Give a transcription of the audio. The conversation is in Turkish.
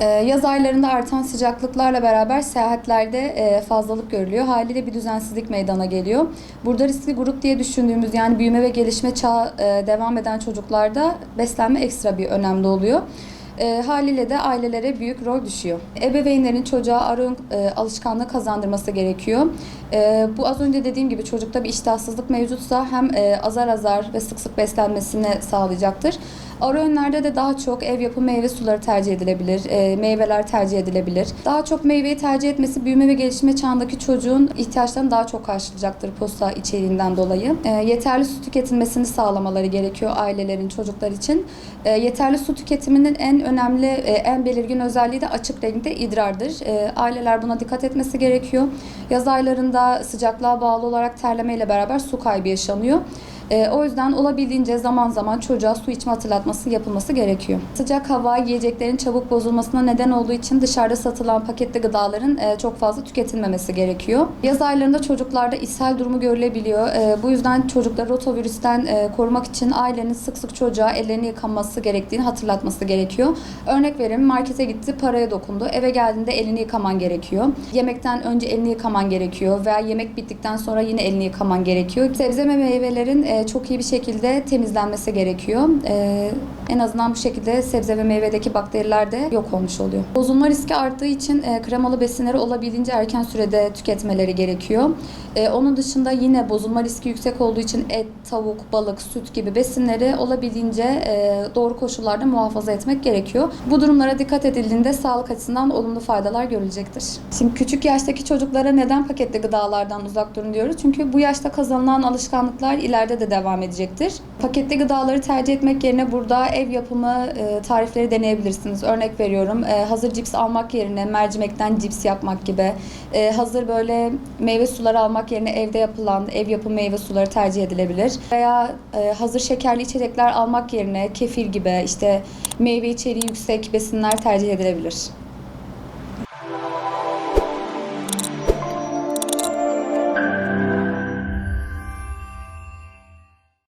Yaz aylarında artan sıcaklıklarla beraber seyahatlerde fazlalık görülüyor. Haliyle bir düzensizlik meydana geliyor. Burada riskli grup diye düşündüğümüz, yani büyüme ve gelişme çağı devam eden çocuklarda beslenme ekstra bir önemli oluyor. Haliyle de ailelere büyük rol düşüyor. Ebeveynlerin çocuğa ara öğün alışkanlığı kazandırması gerekiyor. Bu az önce dediğim gibi çocukta bir iştahsızlık mevcutsa hem azar azar ve sık sık beslenmesini sağlayacaktır. Ara öğünlerde de daha çok ev yapımı meyve suları tercih edilebilir, meyveler tercih edilebilir. Daha çok meyveyi tercih etmesi büyüme ve gelişme çağındaki çocuğun ihtiyaçlarını daha çok karşılayacaktır posta içeriğinden dolayı. Yeterli su tüketilmesini sağlamaları gerekiyor ailelerin çocuklar için. Yeterli su tüketiminin en önemli, en belirgin özelliği de açık renkte idrardır. Aileler buna dikkat etmesi gerekiyor. Yaz aylarında sıcaklığa bağlı olarak terleme ile beraber su kaybı yaşanıyor. O yüzden olabildiğince zaman zaman çocuğa su içme hatırlatması yapılması gerekiyor. Sıcak hava yiyeceklerin çabuk bozulmasına neden olduğu için dışarıda satılan paketli gıdaların çok fazla tüketilmemesi gerekiyor. Yaz aylarında çocuklarda ishal durumu görülebiliyor. Bu yüzden çocukları rotavirüsten korumak için ailenin sık sık çocuğa ellerini yıkaması gerektiğini hatırlatması gerekiyor. Örnek vereyim, markete gitti, paraya dokundu. Eve geldiğinde elini yıkaman gerekiyor. Yemekten önce elini yıkaman gerekiyor veya yemek bittikten sonra yine elini yıkaman gerekiyor. Sebze ve meyvelerin çok iyi bir şekilde temizlenmesi gerekiyor. En azından bu şekilde sebze ve meyvedeki bakteriler de yok olmuş oluyor. Bozulma riski arttığı için kremalı besinleri olabildiğince erken sürede tüketmeleri gerekiyor. Onun dışında yine bozulma riski yüksek olduğu için et, tavuk, balık, süt gibi besinleri olabildiğince doğru koşullarda muhafaza etmek gerekiyor. Bu durumlara dikkat edildiğinde sağlık açısından olumlu faydalar görülecektir. Şimdi küçük yaştaki çocuklara neden paketli gıdalardan uzak durun diyoruz? Çünkü bu yaşta kazanılan alışkanlıklar ileride de devam edecektir. Paketli gıdaları tercih etmek yerine burada ev yapımı tarifleri deneyebilirsiniz. Örnek veriyorum, hazır cips almak yerine mercimekten cips yapmak gibi, hazır böyle meyve suları almak yerine evde yapılan ev yapımı meyve suları tercih edilebilir. Veya hazır şekerli içecekler almak yerine kefir gibi işte meyve içeriği yüksek besinler tercih edilebilir.